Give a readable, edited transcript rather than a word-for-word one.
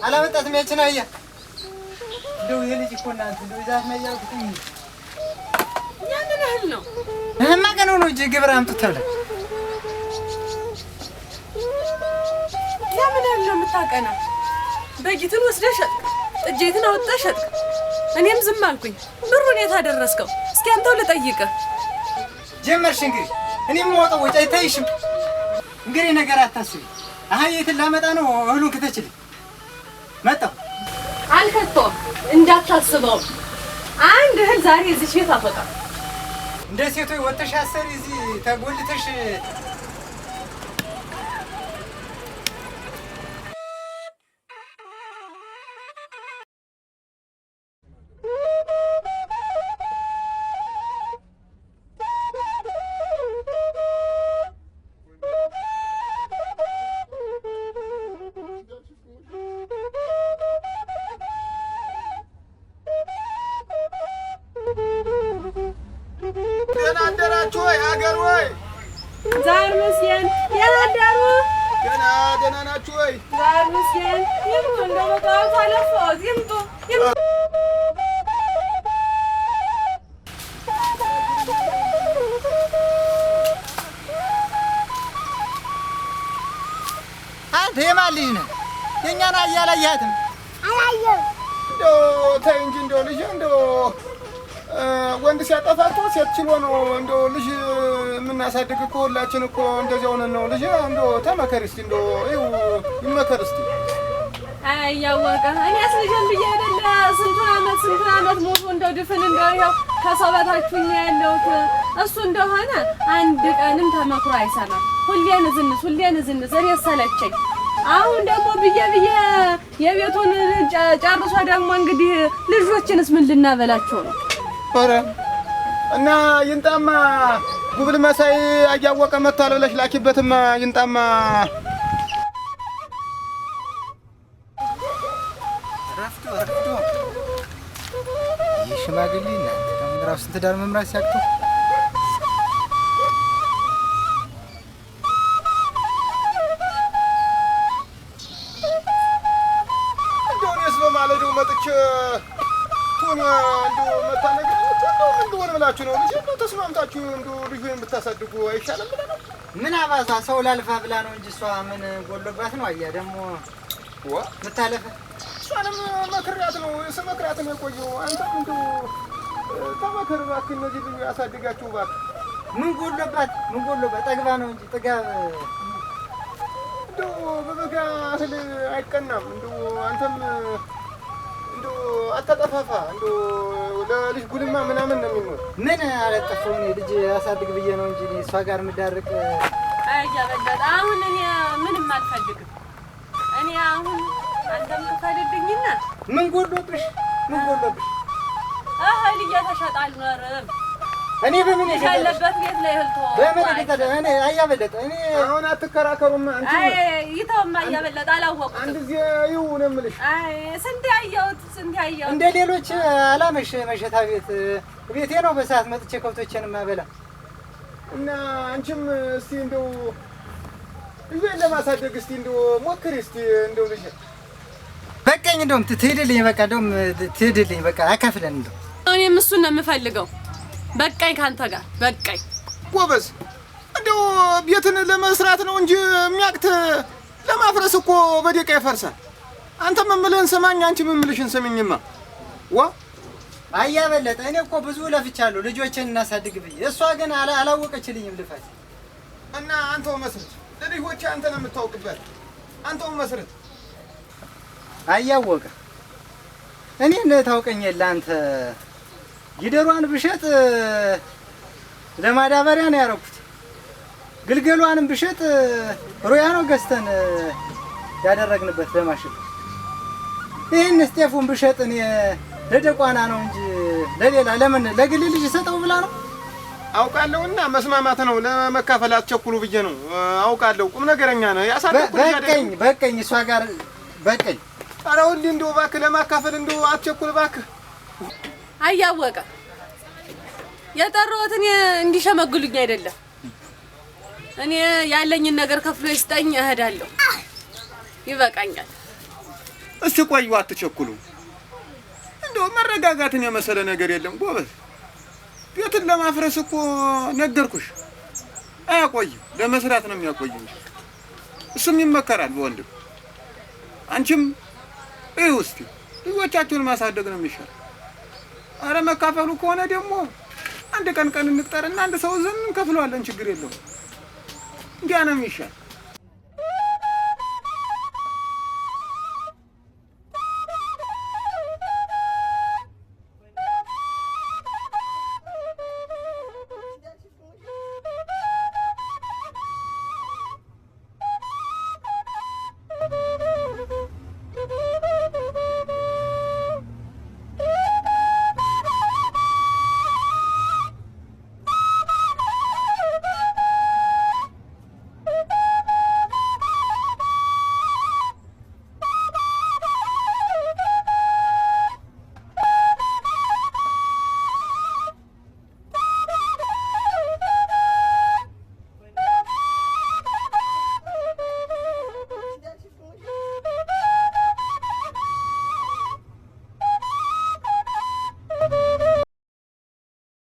አላመጣትም ያችን አያ እንደው የልጅ እኮ እናንተ እንደው ይዛት ነው ያልኩኝ ያንን እህል ነው እህማ ገነው ነው እጅ ግብር አምጡ ተብለ ያምን እህል ነው የምታቀና በጊትን ወስደሽ ሸጥክ ጥጄትን አወጣሽ ሸጥክ እኔም ዝም አልኩኝ ብሩን የት አደረስከው እስኪ አንተው ልጠይቅህ ጀመርሽ እንግዲህ እኔም ወጣው ወጪ አይታይሽም እንግዲህ ነገር አታስቢ አህየትን ላመጣ ነው እህሉን ከተችልኝ መጣው አልከቶም እንዳታስበው አንድ እህል ዛሬ እዚህ ቤት አፈጣ እንደ ሴቶች ወጥተሽ አሰሪ እዚህ ተጎልተሽ ደማልኝ ነው የኛና ያላያትም አላየም እንደው ተይ እንጂ እንደው ልጅ እንደው ወንድ ሲያጠፋቶ ሴት ችሎ ነው እንደው ልጅ የምናሳድግ እኮ ሁላችን እኮ እንደዚያው ነን ነው ልጅ እንደው ተመከሪ እስቲ እንደው ይመከር እስቲ ያወቀ እኔ አስልጀን ብዬ አይደለ ስንቱን አመት ሞቶ እንደው ድፍን እንደው ያው ከሰው በታችሁኝ ያለሁት እሱ እንደሆነ አንድ ቀንም ተመክሮ አይሰማም ሁሌ ንዝንዝ እኔ ሰለቸኝ አሁን ደግሞ ብዬ የቤቱን ጨርሶ ደግሞ እንግዲህ ልጆችንስ ምን ልናበላቸው ነው ኧረ እና ይንጣማ ጉብል መሳይ አያወቀ መጥቷል ብለሽ ላኪበትማ ይንጣማ ረፍዶ ይሽማግሌ እናንተ ደግሞ ራሱ ትዳር መምራት ሲያቅቱ ማለዱ መጥቼ ቱን እንደው መታነገር እንደው ብላችሁ ነው ልጅ እንደው ተስማምታችሁ እንደው ልጅን ብታሳድጉ አይሻልም ብለህ ነው ምን አባዛ ሰው ላልፋ ብላ ነው እንጂ እሷ ምን ጎሎባት ነው አያ ደግሞ ምታለፈ እሷንም መክሪያት ነው ስመክሪያት ነው የቆየው አንተም እንደው ተመከር እባክህ እነዚህ ልጅ ያሳድጋችሁ እባክህ ምን ጎሎባት ጠግባ ነው እንጂ ጥጋብ እንደው በበጋ እህል አይቀናም እንደው አንተም እንደው አታጠፋፋ እንደው ለልጅ ጉልማ ምናምን ነው የሚኖር ምን አለጠፈው እኔ ልጅ አሳድግ ብዬ ነው እንጂ እሷ ጋር ምዳርቅ አያበለጣ አሁን እኔ ምንም አልፈልግም እኔ አሁን አንተም ትፈልግኝና ምን ጎሎብሽ እህል እየተሸጠ አልኖርም እኔ በምን ያለበት ቤት ላይ እህል በምን እኔ አያበለጠ እኔ አሁን አትከራከሩም አንቺ ይተውማ አያበለጠ አላወቁት አንድ ጊዜ ይው ነው የምልሽ ስንት ያየሁት እንደ ሌሎች አላመሽ መሸታ ቤቴ ነው በሰዓት መጥቼ ከብቶችን ማበላ እና አንቺም እስቲ እንደው ልጅን ለማሳደግ እስቲ እንደው ሞክሪ እስቲ እንደው ልጅ በቃኝ እንደውም ትሄድልኝ በቃ እንደውም ትሄድልኝ በቃ አካፍለን እንደው እኔም እሱን ነው የምፈልገው በቃኝ ካንተ ጋር በቃኝ ጎበዝ እንደው ቤትን ለመስራት ነው እንጂ የሚያቅት ለማፍረስ እኮ በደቂቃ ይፈርሳል አንተ መምልህን ሰማኝ አንቺ መምልሽን ሰሚኝማ አያበለጠ እኔ እኮ ብዙ ለፍቻለሁ ልጆችን እናሳድግ ብዬ እሷ ግን አላወቀችልኝም ልፋት እና አንተው መስርት ለልጆች አንተ ነው የምታውቅበት አንተው መስርት አያወቀ እኔ ታውቀኝ የለ አንተ ይደሯን ብሸጥ ለማዳበሪያ ነው ያረኩት ግልገሏንም ብሸጥ ሮያ ነው ገዝተን ያደረግንበት ለማሽን ይሄን ስቴፉን ብሸጥ እኔ ለደቋና ነው እንጂ ለሌላ ለምን ለግል ልጅ ሰጠው ብላ ነው? አውቃለሁና መስማማት ነው። ለመካፈል አትቸኩሉ ብዬ ነው። አውቃለሁ ቁም ነገረኛ ነው። ያሳደኩ በቀኝ እሷ ጋር በቀኝ። ኧረ ሁሌ እንደው እባክህ ለማካፈል እንደው አትቸኩል እባክህ። አያወቀ የጠራሁት እኔ እንዲሸመግሉኝ አይደለም። እኔ ያለኝን ነገር ከፍሎ ይስጠኝ እሄዳለሁ። ይበቃኛል። እስቲ ቆዩ፣ አትቸኩሉ። እንደው መረጋጋትን የመሰለ ነገር የለም ጎበዝ። ቤትን ለማፍረስ እኮ ነገርኩሽ። አያቆይም፣ ለመስራት ነው የሚያቆየው። እሱም ይመከራል በወንድም። አንቺም ይኸው እስቲ ልጆቻችሁን ማሳደግ ነው የሚሻል። አረ መካፈሉ ከሆነ ደግሞ አንድ ቀን እንቅጠርና አንድ ሰው ዘን እንከፍለዋለን፣ ችግር የለውም። እንዲያ ነው የሚሻል።